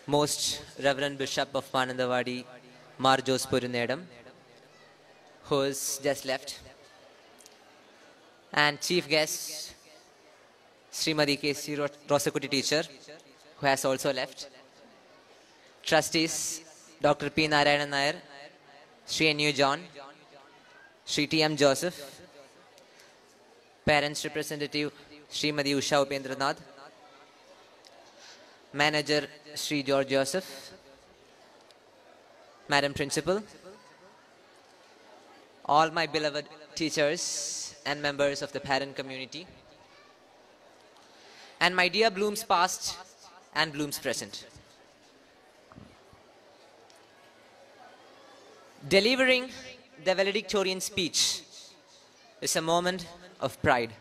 Most Reverend Bishop of Mananthavady, Marjos Purunedam, who is just left, and chief guest, Srimadi K.C. Rosakuti teacher, who has also left, trustees, Dr. P. Narayanan Nair, Sri N.U. John, Sri T.M. Joseph, parents representative, Srimadi Usha Upendranath, manager, Sri George Joseph, Madam Principal, all my beloved teachers and members of the parent community, and my dear Blooms past and Blooms present. Delivering the valedictorian speech is a moment of pride.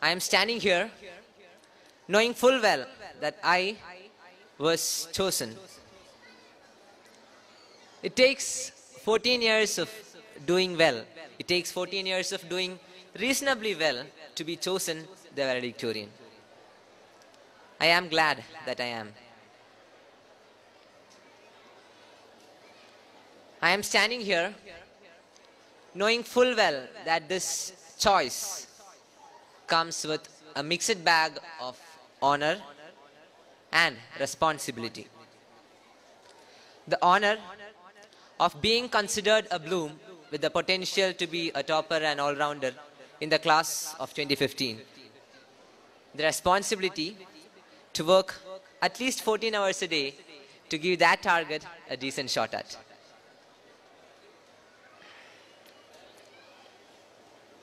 I am standing here knowing full well that I was chosen. It takes 14 years of doing well. It takes 14 years of doing reasonably well to be chosen the valedictorian. I am glad that I am. I am standing here knowing full well that this choice comes with a mixed bag of honor and responsibility. The honor of being considered a Bloom with the potential to be a topper and all-rounder in the class of 2015. The responsibility to work at least 14 hours a day to give that target a decent shot at.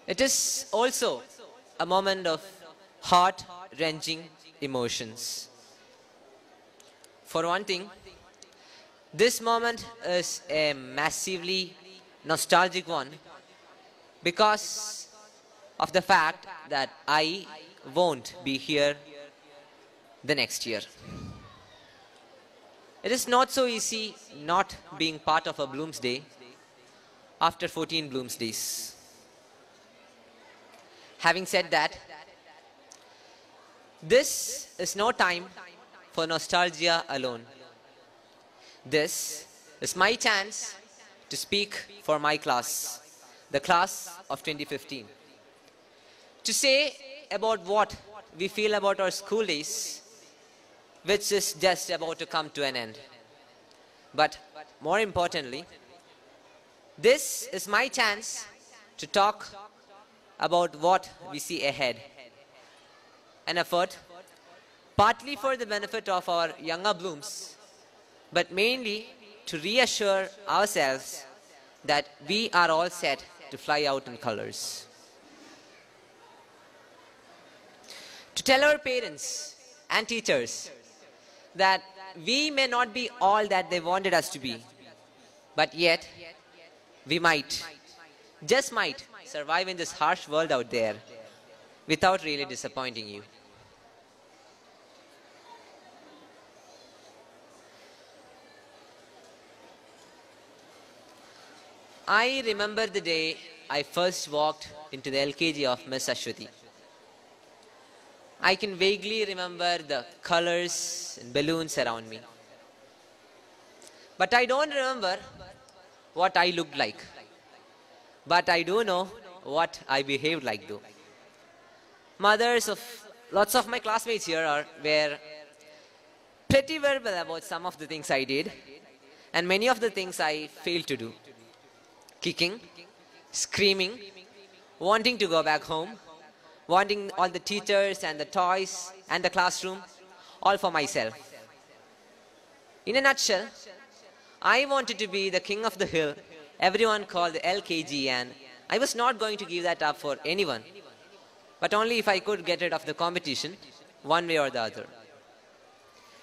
It is also a moment of heart-wrenching emotions. For one thing, this moment is a massively nostalgic one because of the fact that I won't be here the next year. It is not so easy not being part of a Blooms Day after 14 Blooms Days. Having said that, this is no time for nostalgia alone. This is my chance to speak for my class, the class of 2015. To say about what we feel about our school days, which is just about to come to an end. But more importantly, this is my chance to talk about what we see ahead. An effort partly for the benefit of our younger Blooms, but mainly to reassure ourselves that we are all set to fly out in colors. To tell our parents and teachers that we may not be all that they wanted us to be, but yet we might, just might, survive in this harsh world out there without really disappointing you. I remember the day I first walked into the LKG of Miss Ashwati. I can vaguely remember the colors and balloons around me. But I don't remember what I looked like. But I do know what I behaved like though. Mothers of lots of my classmates here were pretty verbal about some of the things I did and many of the things I failed to do. Kicking, screaming, wanting to go back home, wanting all the teachers and the toys and the classroom, all for myself. In a nutshell, I wanted to be the king of the hill everyone called the LKG, and I was not going to give that up for anyone, but only if I could get rid of the competition one way or the other.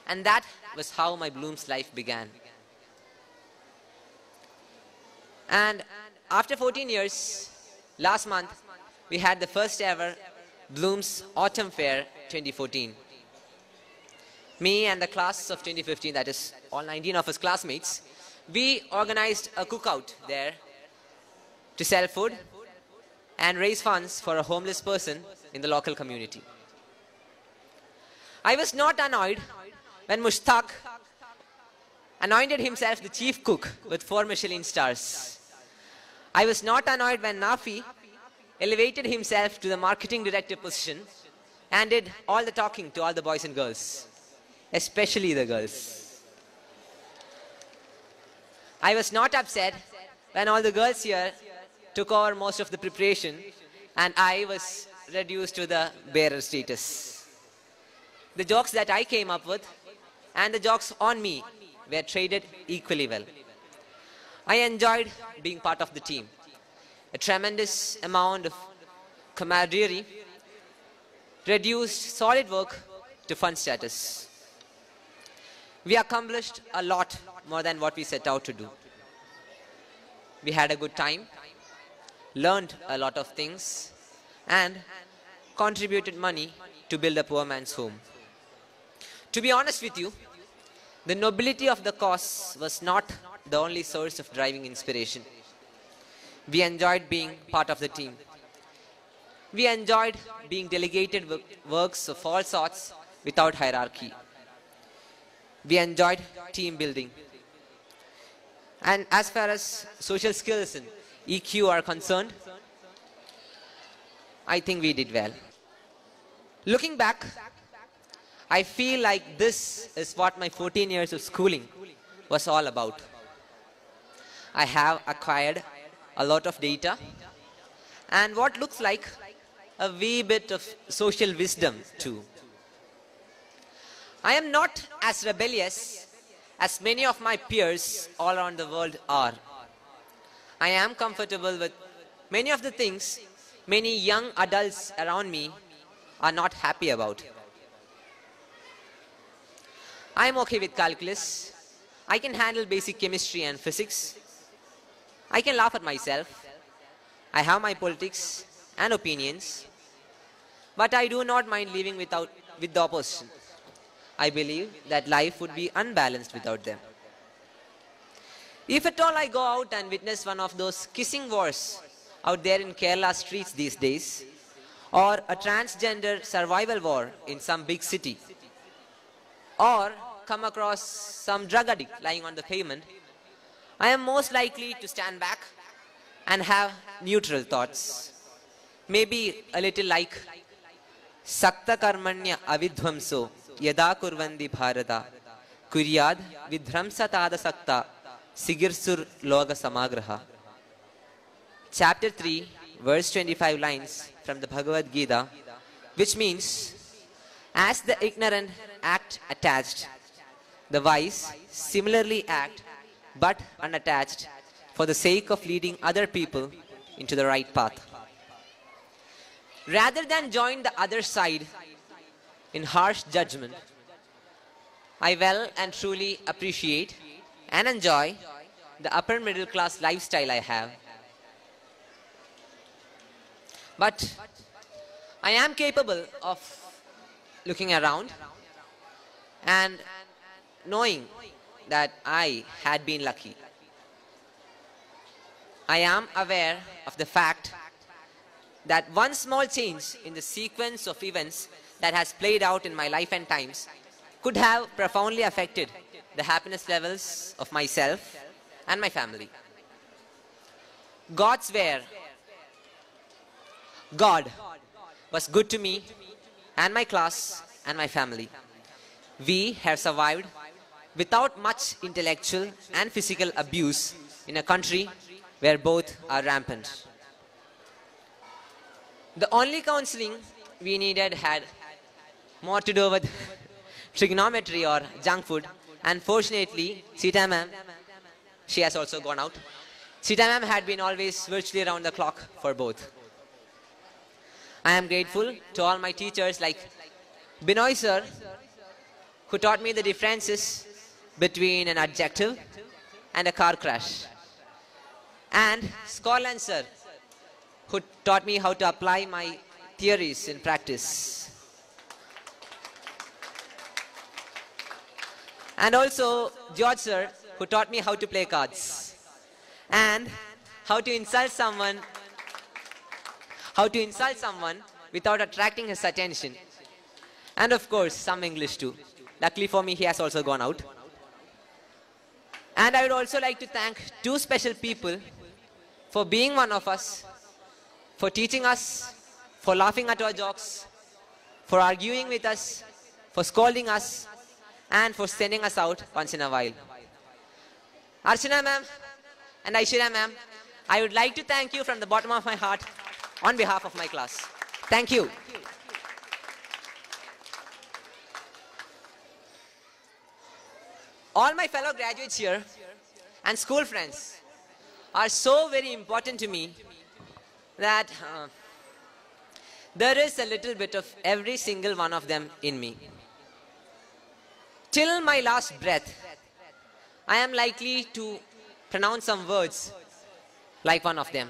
And that was how my Bloom's life began. And after 14 years, last month, we had the first ever Bloom's Autumn Fair 2014. Me and the class of 2015, that is all 19 of us classmates, we organized a cookout there to sell food and raise funds for a homeless person in the local community. I was not annoyed when Mushtaq anointed himself the chief cook with 4 Michelin stars. I was not annoyed when Nafi elevated himself to the marketing director position and did all the talking to all the boys and girls, especially the girls. I was not upset when all the girls here took over most of the preparation and I was reduced to the bearer status. The jokes that I came up with and the jokes on me were traded equally well. I enjoyed being part of the team. A tremendous amount of camaraderie reduced solid work to fun status. We accomplished a lot more than what we set out to do. We had a good time, learned a lot of things, and contributed money to build a poor man's home. To be honest with you, the nobility of the cause was not the only source of driving inspiration. We enjoyed being part of the team. We enjoyed being delegated works of all sorts without hierarchy. We enjoyed team building. And as far as social skills and EQ are concerned, I think we did well. Looking back, I feel like this is what my 14 years of schooling was all about. I have acquired a lot of data and what looks like a wee bit of social wisdom too. I am not as rebellious as many of my peers all around the world are. I am comfortable with many of the things many young adults around me are not happy about. I am okay with calculus. I can handle basic chemistry and physics. I can laugh at myself. I have my politics and opinions. But I do not mind living with the opposition. I believe that life would be unbalanced without them. If at all I go out and witness one of those kissing wars out there in Kerala streets these days, or a transgender survival war in some big city, or come across some drug addict lying on the pavement, I am most likely to stand back and have neutral thoughts. Maybe a little like Sakta karmanya avidhvamso yada kurvandi bharata kuryad vidhramsatada sakta sigirsur loga samagraha. Chapter 3, verse 25 lines from the Bhagavad Gita, which means, as the ignorant act attached, the wise similarly act but unattached for the sake of leading other people into the right path. Rather than join the other side in harsh judgment, I well and truly appreciate and enjoy the upper middle class lifestyle I have. But I am capable of looking around and knowing that I had been lucky. I am aware of the fact that one small change in the sequence of events that has played out in my life and times could have profoundly affected the happiness levels of myself and my family. God was good to me and my class and my family. We have survived without much intellectual and physical abuse in a country where both are rampant. The only counseling we needed had more to do with trigonometry or junk food, and fortunately, Sita ma'am, she has also gone out. Sita ma'am had been always virtually around the clock for both. I am grateful to all my teachers like Binoy sir, who taught me the differences between an adjective and a car crash, and Scotland sir, who taught me how to apply my theories in practice. And also George sir, who taught me how to play cards and how to insult someone without attracting his attention. And of course, some English too. Luckily for me, he has also gone out. And I would also like to thank two special people for being one of us, for teaching us, for laughing at our jokes, for arguing with us, for scolding us, and for sending us out once in a while. Archana ma'am and Aishwarya ma'am, I would like to thank you from the bottom of my heart on behalf of my class. Thank you. All my fellow graduates here and school friends are so very important to me that there is a little bit of every single one of them in me. Till my last breath, I am likely to pronounce some words like one of them.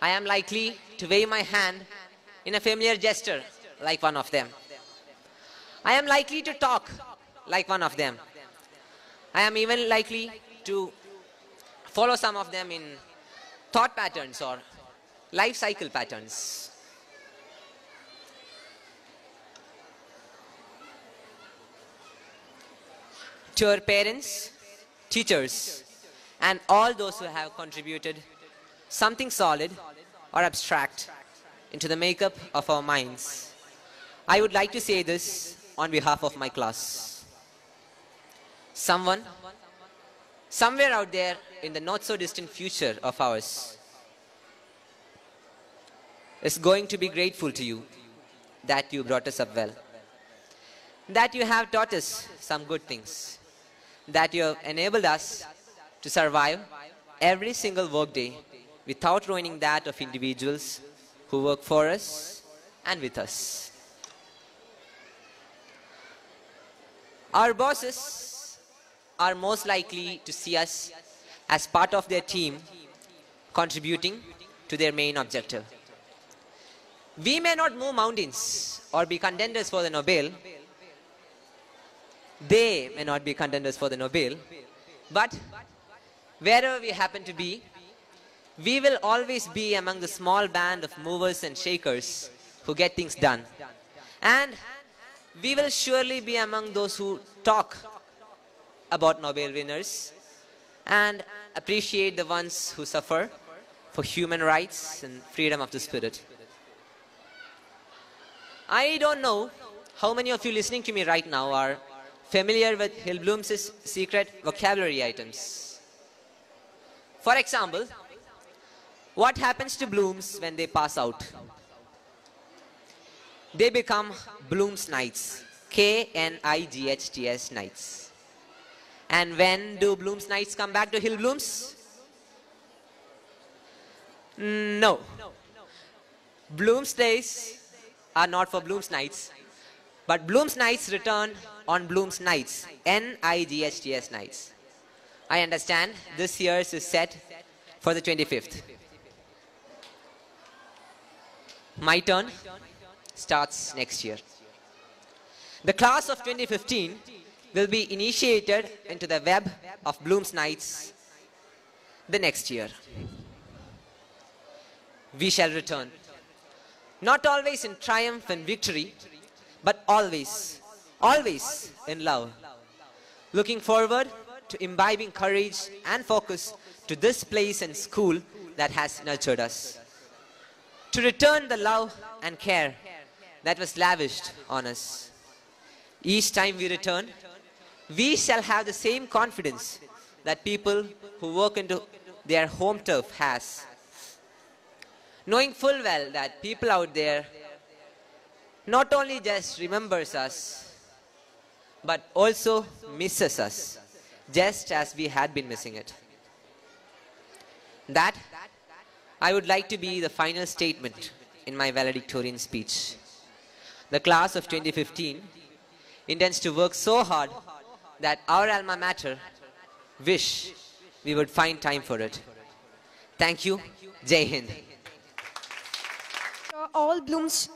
I am likely to wave my hand in a familiar gesture like one of them. I am likely to talk like one of them. I am even likely to follow some of them in thought patterns or life cycle patterns. To our parents, teachers, and all those who have contributed something solid or abstract into the makeup of our minds, I would like to say this on behalf of my class. Someone, somewhere out there in the not so distant future of ours, is going to be grateful to you that you brought us up well, that you have taught us some good things, that you have enabled us to survive every single workday without ruining that of individuals who work for us and with us. Our bosses are most likely to see us as part of their team contributing to their main objective. We may not move mountains or be contenders for the Nobel. They may not be contenders for the Nobel. But wherever we happen to be, we will always be among the small band of movers and shakers who get things done. And we will surely be among those who talk about Nobel winners and appreciate the ones who suffer for human rights and freedom of the spirit. I don't know how many of you listening to me right now are familiar with Hill Blooms' secret vocabulary items. For example, what happens to blooms when they pass out? They become Blooms Knights. K-N-I-G-H-T-S Knights. And when do Blooms Knights come back to Hill Blooms? No. Blooms Days are not for Blooms Knights, but Blooms Knights return on Blooms Nights. N-I-G-H-T-S Nights. I understand this year's is set for the 25th. My turn starts next year. The class of 2015 will be initiated into the web of Blooms Nights the next year. We shall return, not always in triumph and victory, but always, always in love. Looking forward to imbibing courage and focus to this place and school that has nurtured us. To return the love and care that was lavished on us. Each time we return, we shall have the same confidence that people who work into their home turf has. Knowing full well that people out there not only just remembers us, but also misses us, just as we had been missing it. That, I would like to be the final statement in my valedictorian speech. The class of 2015 intends to work so hard that our alma mater wish we would find time for it. Thank you. Jai Hind. All Blooms